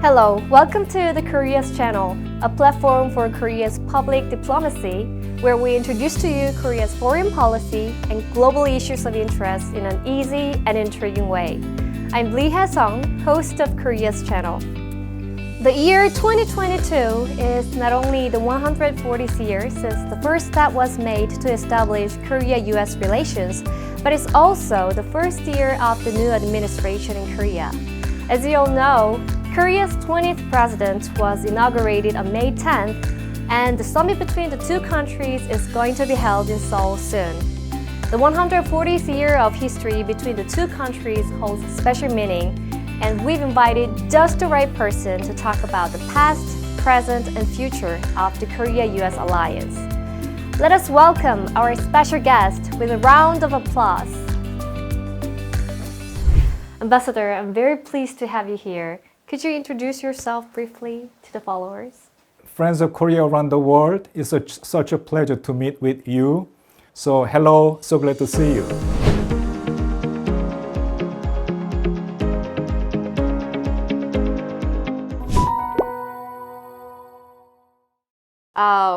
Hello, welcome to the KOREAZ channel, a platform for Korea's public diplomacy, where we introduce to you Korea's foreign policy and global issues of interest in an easy and intriguing way. I'm Lee Hae-sung, host of KOREAZ channel. The year 2022 is not only the 140th year since the first step was made to establish Korea-U.S. relations, but it's also the first year of the new administration in Korea. As you all know, Korea's 20th president was inaugurated on May 10th, and the summit between the two countries is going to be held in Seoul soon. The 140th year of history between the two countries holds special meaning, and we've invited just the right person to talk about the past, present, and future of the Korea-U.S. alliance. Let us welcome our special guest with a round of applause. Ambassador, I'm very pleased to have you here. Could you introduce yourself briefly to the followers? Friends of Korea around the world, it's such a pleasure to meet with you. So hello, so glad to see you.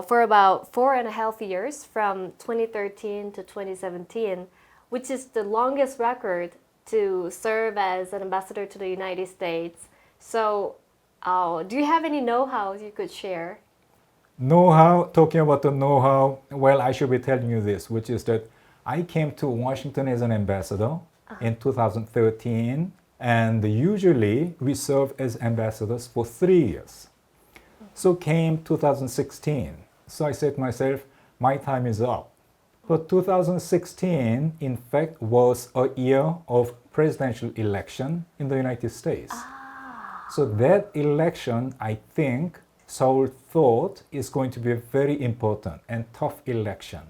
For about 4.5 years, from 2013 to 2017, which is the longest record to serve as an ambassador to the United States. So, do you have any know-how you could share? Know-how, talking about the know-how, well, I should be telling you this, which is that I came to Washington as an ambassador in 2013, and usually we serve as ambassadors for 3 years. So came 2016. So I said to myself, my time is up. But 2016, in fact, was a year of presidential election in the United States. So that election, I think, Seoul thought is going to be a very important and tough election.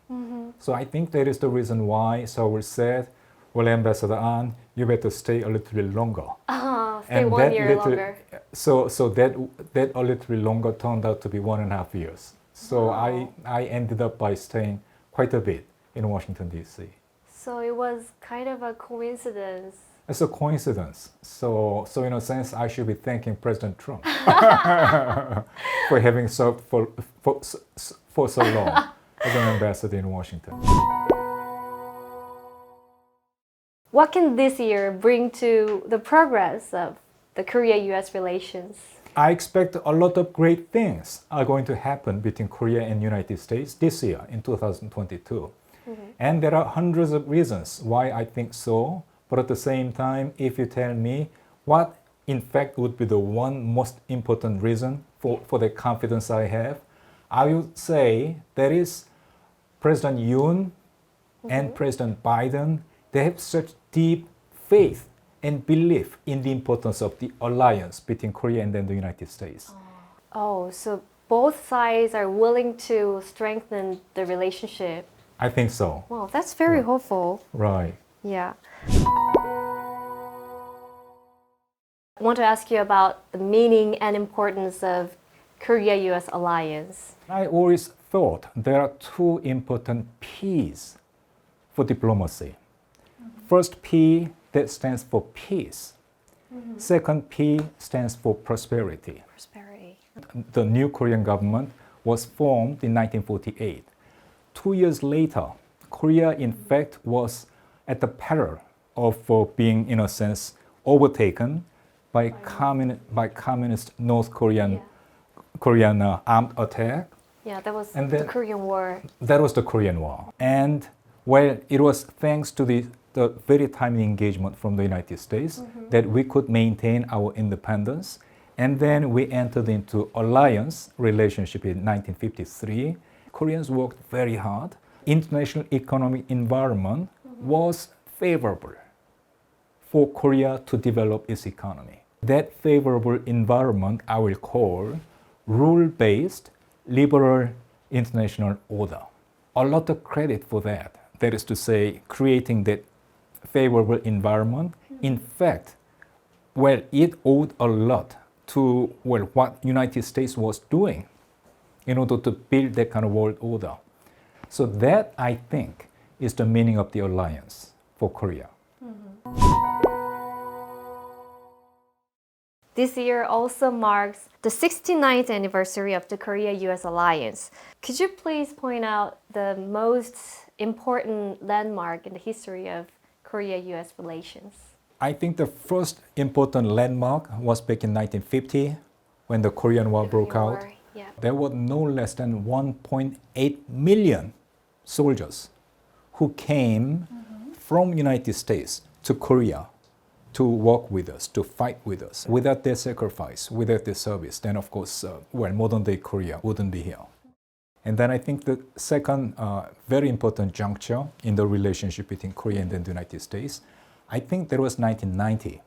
So I think that is the reason why Seoul said, well, Ambassador Ahn, you better stay a little bit longer. Stay and 1 year longer. So that a little bit longer turned out to be 1.5 years. So I ended up by staying quite a bit in Washington, D.C. So it was kind of a coincidence. It's a coincidence. So in a sense, I should be thanking President Trump for having served for so long as an ambassador in Washington. What can this year bring to the progress of the Korea-U.S. relations? I expect a lot of great things are going to happen between Korea and United States this year in 2022. And there are hundreds of reasons why I think so. But at the same time, if you tell me what in fact would be the one most important reason for the confidence I have, I would say that is President Yoon and President Biden. They have such deep faith and belief in the importance of the alliance between Korea and then the United States. Oh, so both sides are willing to strengthen the relationship. I think so. Wow, that's very hopeful. Right. Yeah. I want to ask you about the meaning and importance of Korea-U.S. alliance. I always thought there are two important P's for diplomacy. First P, that stands for peace. Second P stands for prosperity. Prosperity. The new Korean government was formed in 1948. 2 years later, Korea in fact was at the peril of being, in a sense, overtaken by communist North Korean armed attack. Yeah, that was And the then- Korean War. That was the Korean War. And well, it was thanks to the very timely engagement from the United States that we could maintain our independence. And then we entered into alliance relationship in 1953. Koreans worked very hard. International economic environment was favorable for Korea to develop its economy. That favorable environment I will call rule-based liberal international order. A lot of credit for that. That is to say, creating that favorable environment. In fact, well, it owed a lot to what United States was doing in order to build that kind of world order. So that, I think, is the meaning of the alliance for Korea. This year also marks the 69th anniversary of the Korea-U.S. alliance. Could you please point out the most important landmark in the history of Korea-U.S. relations? I think the first important landmark was back in 1950 when the Korean War broke out. Yeah. There were no less than 1.8 million soldiers who came from United States to Korea to work with us, to fight with us. Without their sacrifice, without their service, then of course, modern day Korea wouldn't be here. And then I think the second very important juncture in the relationship between Korea and the United States, I think that was 1990.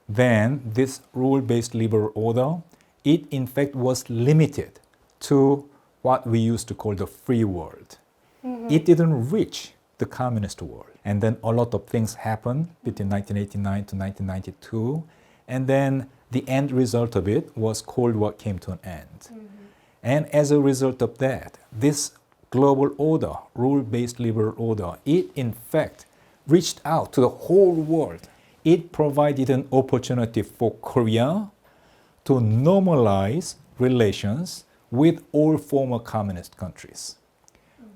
Then this rule-based liberal order, it in fact was limited to what we used to call the free world. It didn't reach the communist world. And then a lot of things happened between 1989 to 1992. And then the end result of it was Cold War came to an end. And as a result of that, this global order, rule-based liberal order, it in fact reached out to the whole world. It provided an opportunity for Korea to normalize relations with all former communist countries,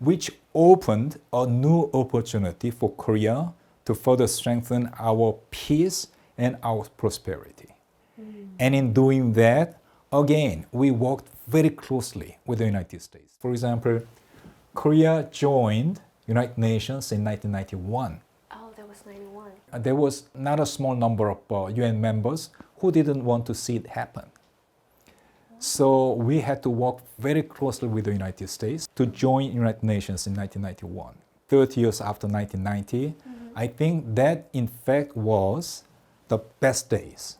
which opened a new opportunity for Korea to further strengthen our peace and our prosperity. And in doing that, again, we worked very closely with the United States. For example, Korea joined United Nations in 1991. Oh, that was 91. There was not a small number of UN members who didn't want to see it happen. So we had to work very closely with the United States to join United Nations in 1991. 30 years after 1990, I think that in fact was the best days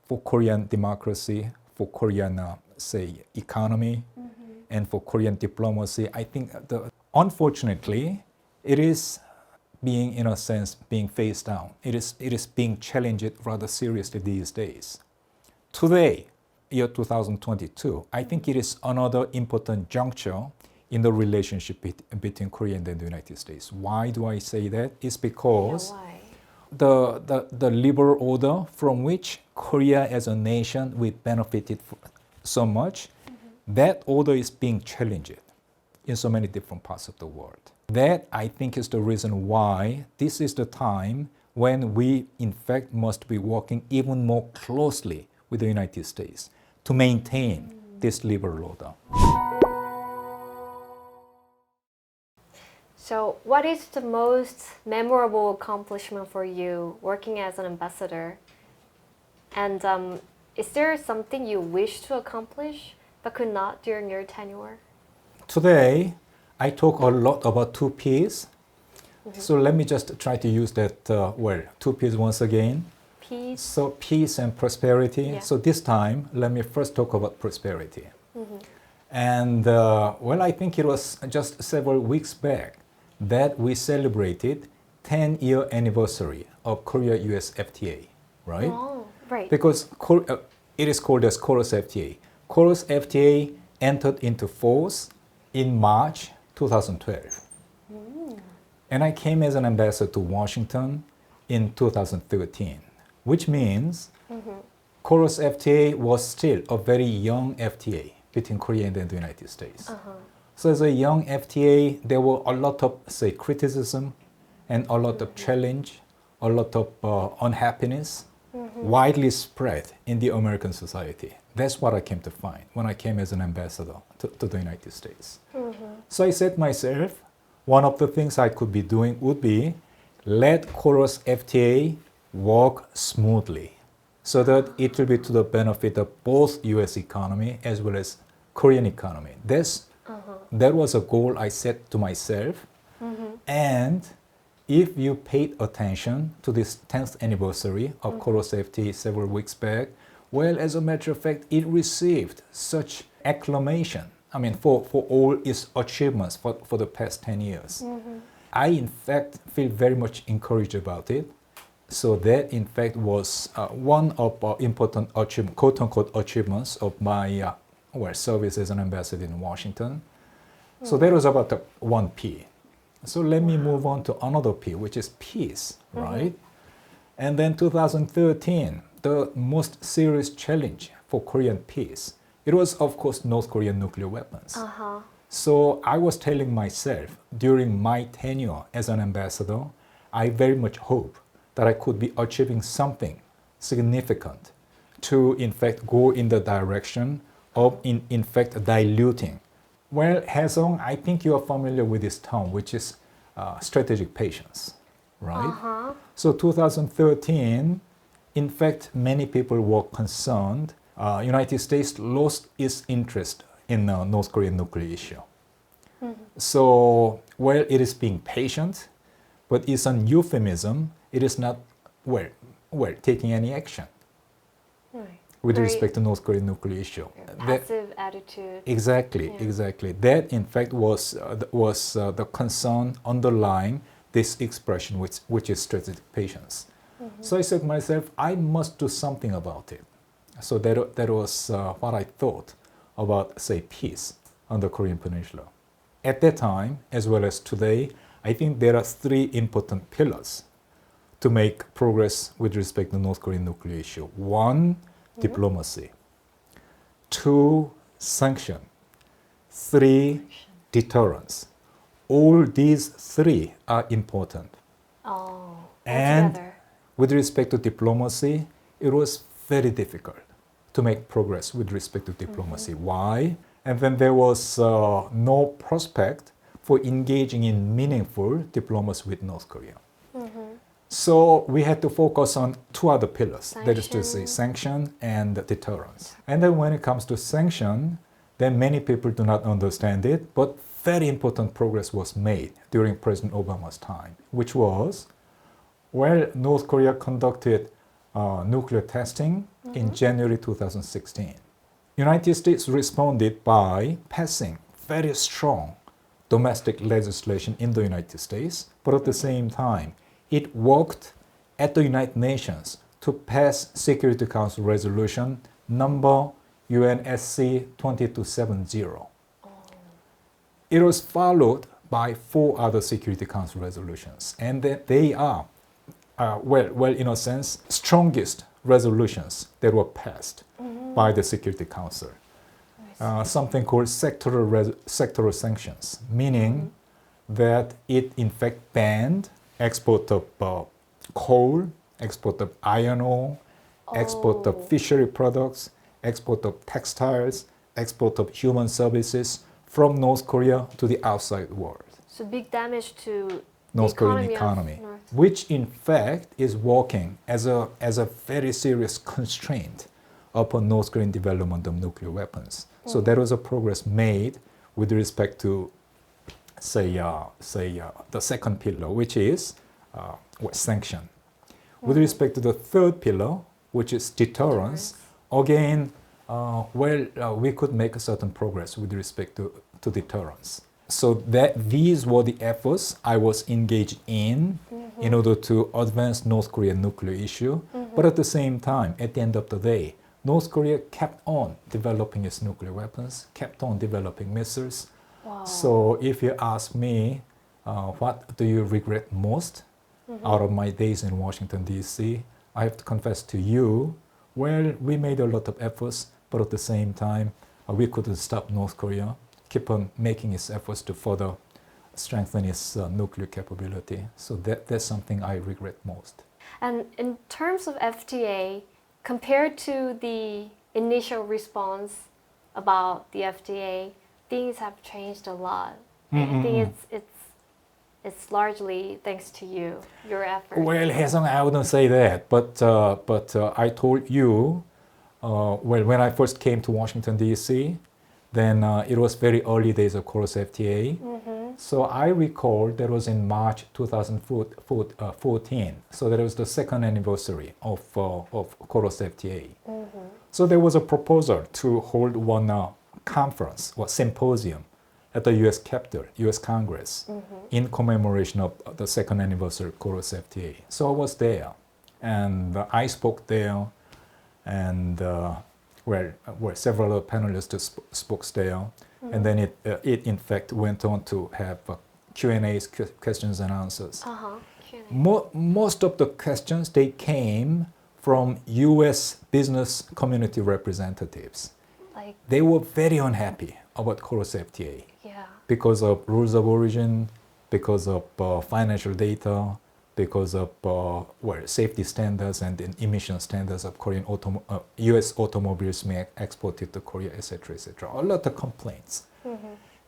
for Korean democracy, for Korean, economy, and for Korean diplomacy. I think unfortunately, it is being, in a sense, being phased down. It is being challenged rather seriously these days. Today, year 2022, I think it is another important juncture in the relationship between Korea and the United States. Why do I say that? It's because the liberal order from which Korea as a nation we benefited so much, that order is being challenged in so many different parts of the world. That, I think, is the reason why this is the time when we, in fact, must be working even more closely with the United States to maintain this liberal order. So, what is the most memorable accomplishment for you working as an ambassador? And is there something you wish to accomplish but could not during your tenure? Today, I talk a lot about two P's. So let me just try to use that two P's once again. Peace. So peace and prosperity. Yeah. So this time, let me first talk about prosperity. And I think it was just several weeks back that we celebrated 10-year anniversary of Korea-U.S. FTA, right? Oh, right. Because it is called as KOREAZ FTA. KOREAZ FTA entered into force in March 2012. And I came as an ambassador to Washington in 2013, which means KOREAZ FTA was still a very young FTA between Korea and the United States. So as a young FTA, there were a lot of, criticism and a lot of challenge, a lot of unhappiness, widely spread in the American society. That's what I came to find when I came as an ambassador to the United States. So I said myself, one of the things I could be doing would be let KOREAZ FTA work smoothly so that it will be to the benefit of both U.S. economy as well as Korean economy. That was a goal I set to myself. And if you paid attention to this 10th anniversary of KOREAZ FTA several weeks back, well, as a matter of fact, it received such acclamation. I mean, for all its achievements for the past 10 years. I, in fact, feel very much encouraged about it. So that, in fact, was one of important quote-unquote achievements of my service as an ambassador in Washington. So that was about the one P. So let me move on to another P, which is peace, right? And then 2013, the most serious challenge for Korean peace, it was of course North Korean nuclear weapons. So I was telling myself during my tenure as an ambassador, I very much hope that I could be achieving something significant to in fact go in the direction of in fact diluting. Well, Hae-sung, I think you are familiar with this term, which is strategic patience, right? So 2013, in fact, many people were concerned. United States lost its interest in the North Korean nuclear issue. So, well, it is being patient, but it's an euphemism. It is not, well, taking any action with Very respect to North Korean nuclear issue. passive attitude. Exactly, Yeah. exactly. That, in fact, was the concern underlying this expression, which is strategic patience. So I said to myself, I must do something about it. So that was what I thought about, say, peace on the Korean Peninsula. At that time, as well as today, I think there are three important pillars to make progress with respect to the North Korean nuclear issue. One, diplomacy. Two, sanction. Three, deterrence. All these three are important. Oh, And altogether. with respect to diplomacy, it was very difficult to make progress with respect to diplomacy. Why? And then there was no prospect for engaging in meaningful diplomacy with North Korea. So we had to focus on two other pillars, that is to say sanction and deterrence. And then when it comes to sanction, then many people do not understand it, but very important progress was made during President Obama's time, which was, well, North Korea conducted nuclear testing in January 2016. United States responded by passing very strong domestic legislation in the United States, but at the same time, it worked at the United Nations to pass Security Council resolution number UNSC 2270. It was followed by 4 other Security Council resolutions, and they are, well, in a sense, strongest resolutions that were passed by the Security Council. Something called sectoral sanctions, meaning that it in fact banned export of coal, export of iron ore, export of fishery products, export of textiles, export of human services from North Korea to the outside world. So big damage to North the Korean of economy, North. which in fact is working as a very serious constraint upon North Korean development of nuclear weapons. So there was a progress made with respect to, say, the second pillar, which is sanction. With respect to the third pillar, which is deterrence, again, we could make a certain progress with respect to deterrence. So that these were the efforts I was engaged in order to advance North Korean nuclear issue. But at the same time, at the end of the day, North Korea kept on developing its nuclear weapons, kept on developing missiles. Wow. So if you ask me, what do you regret most out of my days in Washington, D.C., I have to confess to you, well, we made a lot of efforts, but at the same time, we couldn't stop North Korea, keep on making its efforts to further strengthen its nuclear capability. So that's something I regret most. And in terms of FTA, compared to the initial response about the FTA, things have changed a lot. I think it's largely thanks to you, your effort. Well, Hae-sung, I wouldn't say that, but I told you, when I first came to Washington, D.C., then it was very early days of KOREAZ FTA. So I recall that was in March 2014. So that was the second anniversary of KOREAZ FTA. So there was a proposal to hold one conference or symposium at the U.S. Capitol, U.S. Congress, in commemoration of the second anniversary of KOREAZ FTA. So I was there, and I spoke there, and several other panelists spoke there, and then it in fact went on to have Q&As, questions and answers. Q&A. Most of the questions, they came from U.S. business community representatives. Like, They were very unhappy about KOREAZ FTA yeah. because of rules of origin, because of financial data, because of safety standards and emission standards of U.S. automobiles being exported to Korea, etc., etc. A lot of complaints.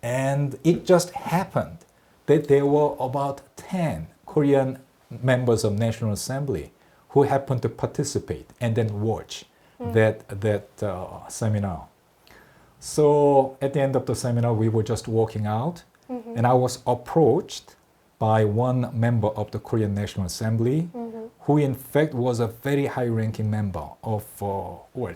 And it just happened that there were about 10 Korean members of National Assembly who happened to participate and then watch that seminar. So at the end of the seminar, we were just walking out, and I was approached by one member of the Korean National Assembly, who in fact was a very high-ranking member of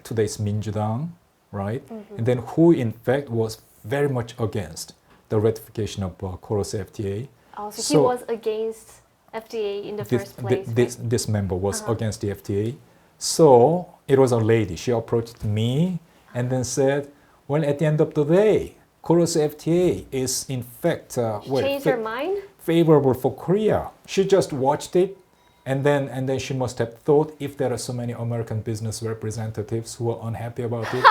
today's Minjudang, right? And then who in fact was very much against the ratification of KOREAZ FTA. Oh, so he was against FTA in the first place. This member was against the FTA. So it was a lady. She approached me and then said, well, at the end of the day, KOREAZ FTA is in fact changed her mind? favorable for Korea. She just watched it, and then she must have thought, if there are so many American business representatives who are unhappy about it,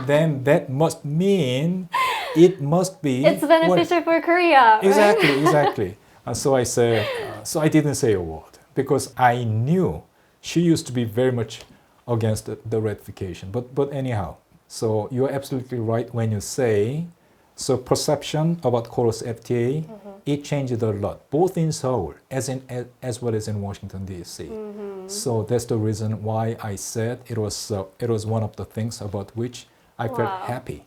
then that must mean it must be It's beneficial for Korea. exactly, Right? exactly. So I said, so I didn't say a word because I knew she used to be very much against the ratification. But anyhow, so you're absolutely right when you say, so perception about KOREAZ FTA, it changed a lot, both in Seoul as well as in Washington D.C. So that's the reason why I said it was one of the things about which I felt happy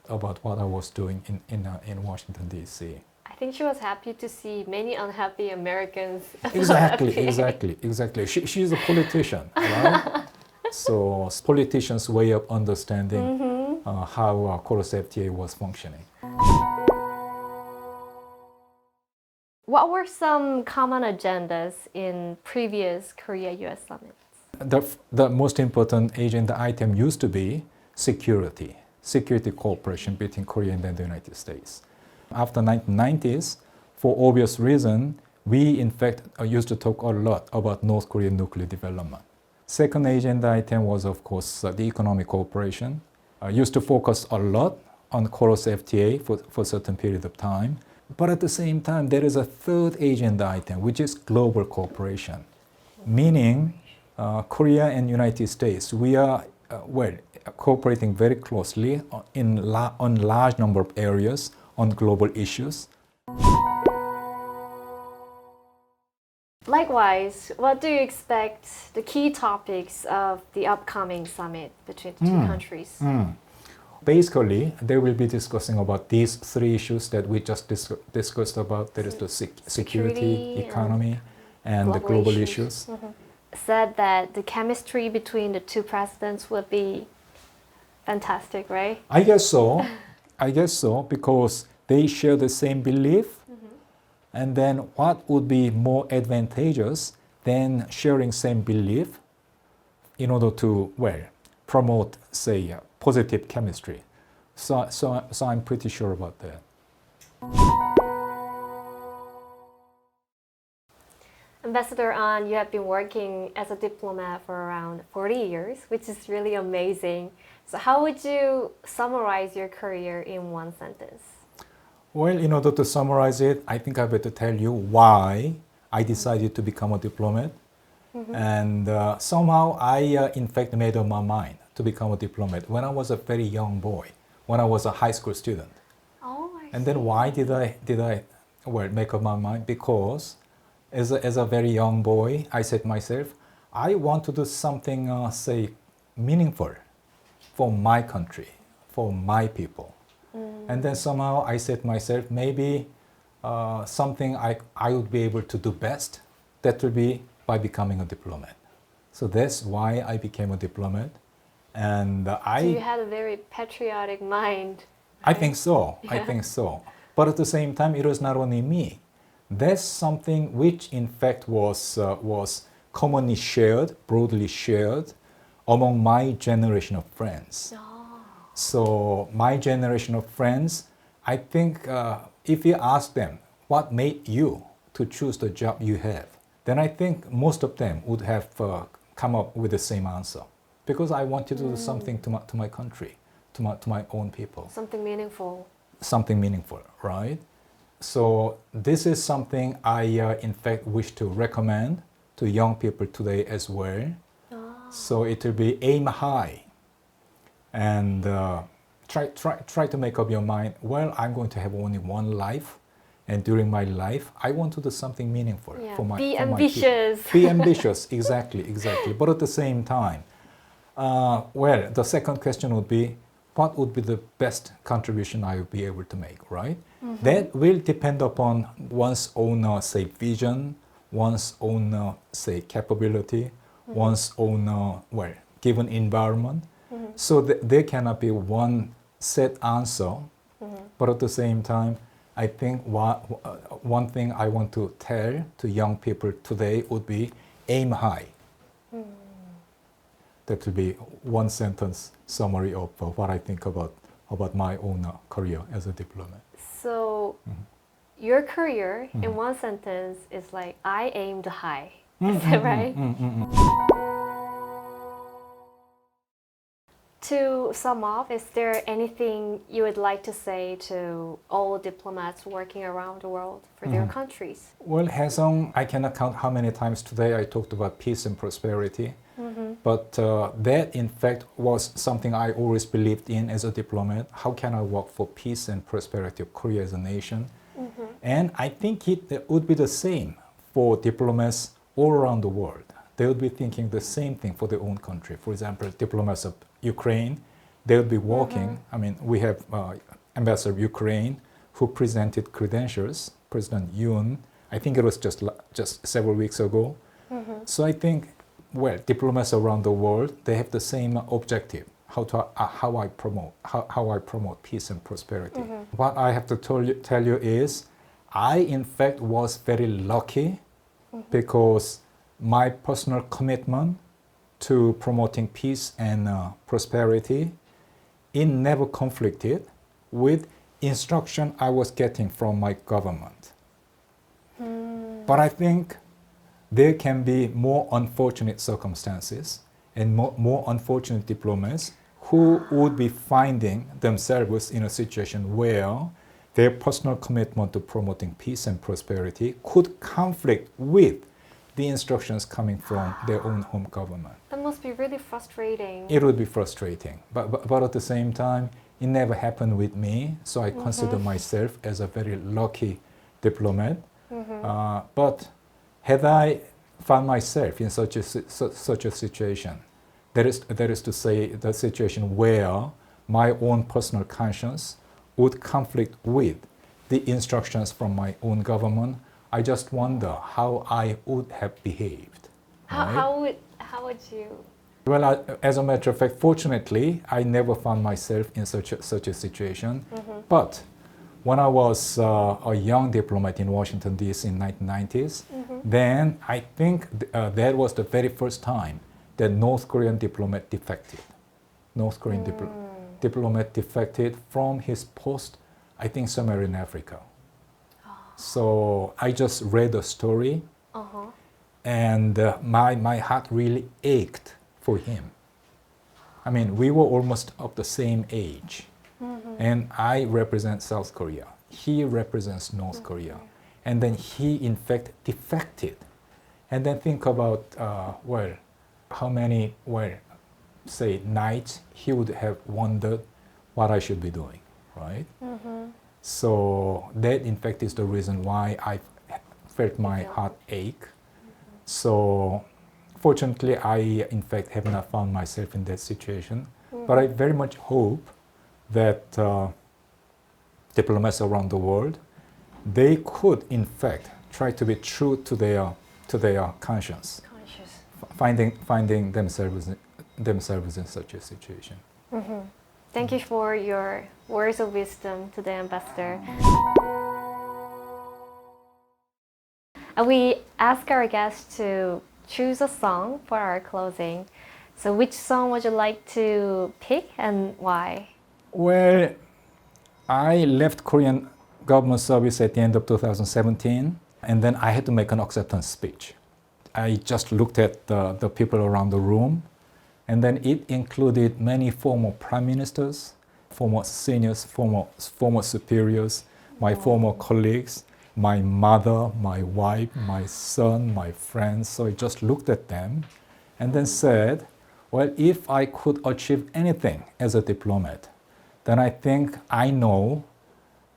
about what I was doing in Washington D.C. I think she was happy to see many unhappy Americans. Exactly, FTA. exactly. She's a politician, right? So politicians' way of understanding how KOREAZ FTA was functioning. What were some common agendas in previous Korea-U.S. summits? The most important agenda item used to be security cooperation between Korea and the United States. After 1990s, for obvious reason, we in fact used to talk a lot about North Korean nuclear development. Second agenda item was, of course, the economic cooperation. Used to focus a lot on KOREAZ FTA for a certain period of time. But at the same time, there is a third agenda item, which is global cooperation. Meaning, Korea and United States, we are, cooperating very closely on large number of areas on global issues. Likewise, what do you expect the key topics of the upcoming summit between the two countries? Basically, they will be discussing about these three issues that we just discussed about. There is the security, economy, and the global issues. Said that the chemistry between the two presidents would be fantastic, right? I guess so. Because they share the same belief. And then what would be more advantageous than sharing same belief in order to, promote, say, positive chemistry. So I'm pretty sure about that. Ambassador Ahn, you have been working as a diplomat for around 40 years, which is really amazing. So how would you summarize your career in one sentence? Well, in order to summarize it, I think I better tell you why I decided to become a diplomat. And somehow I, in fact, made up my mind to become a diplomat when I was a very young boy, when I was a high school student. Oh, I see. And then why did I make up my mind? Because as a very young boy, I said myself, I want to do something, say, meaningful for my country, for my people. And then somehow I said myself, maybe something I would be able to do best, that will be by becoming a diplomat. So that's why I became a diplomat. And So you had a very patriotic mind. I think so. Yeah. I think so. But at the same time, it was not only me. That's something which, in fact, was commonly shared, broadly shared, among my generation of friends. So my generation of friends, I think if you ask them what made you to choose the job you have, then I think most of them would have come up with the same answer because I want to do something to my country, to my own people. Something meaningful. Something meaningful, right? So this is something I, in fact, wish to recommend to young people today as well. So it will be aim high and try to make up your mind, well, I'm going to have only one life. And during my life, I want to do something meaningful for my Be for ambitious. My be ambitious, exactly. But at the same time, well, the second question would be, what would be the best contribution I would be able to make, right? That will depend upon one's own, say, vision, one's own, say, capability, one's own, well, given environment. So there cannot be one set answer, but at the same time, I think one thing I want to tell to young people today would be aim high. That will be one sentence summary of what I think about my own career as a diplomat. So your career in one sentence is like, I aimed high. Is that right? To sum up, is there anything you would like to say to all diplomats working around the world for their countries? Well, Haesung, I cannot count how many times today I talked about peace and prosperity. But that, in fact, was something I always believed in as a diplomat. How can I work for peace and prosperity of Korea as a nation? And I think it would be the same for diplomats all around the world. They would be thinking the same thing for their own country. For example, diplomats of Ukraine, they would be working. I mean, we have ambassador of Ukraine who presented credentials, President Yoon. I think it was just several weeks ago. So I think, well, diplomats around the world, they have the same objective, how I promote peace and prosperity. What I have to tell you is, I in fact was very lucky because my personal commitment to promoting peace and prosperity, it never conflicted with instruction I was getting from my government. But I think there can be more unfortunate circumstances and more unfortunate diplomats who would be finding themselves in a situation where their personal commitment to promoting peace and prosperity could conflict with the instructions coming from their own home government. That must be really frustrating. It would be frustrating, but at the same time, it never happened with me, so I consider myself as a very lucky diplomat. But had I found myself in such a situation, that is to say, the situation where my own personal conscience would conflict with the instructions from my own government, I just wonder how I would have behaved. Right? How would you? Well, as a matter of fact, fortunately, I never found myself in such a situation. But when I was a young diplomat in Washington, D.C. in 1990s, then I think that was the very first time that North Korean diplomat defected. North Korean diplomat defected from his post, I think somewhere in Africa. So I just read the story, and my heart really ached for him. I mean, we were almost of the same age, and I represent South Korea. He represents North Korea, and then he in fact defected. And then think about well, how many say nights he would have wondered what I should be doing, right? So that in fact is the reason why I felt my heart ache. So fortunately, I in fact have not found myself in that situation. But I very much hope that diplomats around the world, they could in fact try to be true to their conscience, finding themselves in such a situation. Thank you for your words of wisdom to the ambassador. We ask our guests to choose a song for our closing. So which song would you like to pick and why? Well, I left Korean government service at the end of 2017, and then I had to make an acceptance speech. I just looked at the people around the room, and then it included many former prime ministers, former seniors, former superiors, my former colleagues, my mother, my wife, my son, my friends. So I just looked at them and then said, well, if I could achieve anything as a diplomat, then I think I know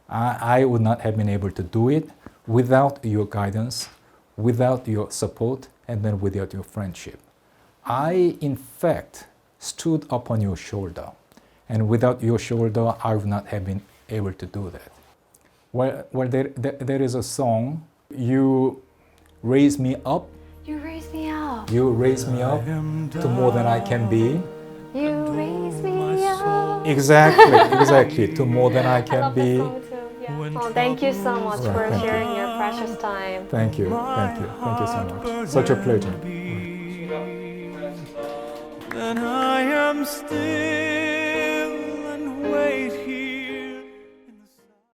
I would not have been able to do it without your guidance, without your support, and then without your friendship. I, in fact, stood upon your shoulder, and without your shoulder, I would not have been able to do that. Well, there is a song, you raise me up. You raise me up. You raise me up to more than I can be. You raise me up. Exactly, to more than I I can love be. this song too. Yeah. Oh, thank you so much for Thank you. sharing your precious time. Thank you so much. Such a pleasure. Then I am still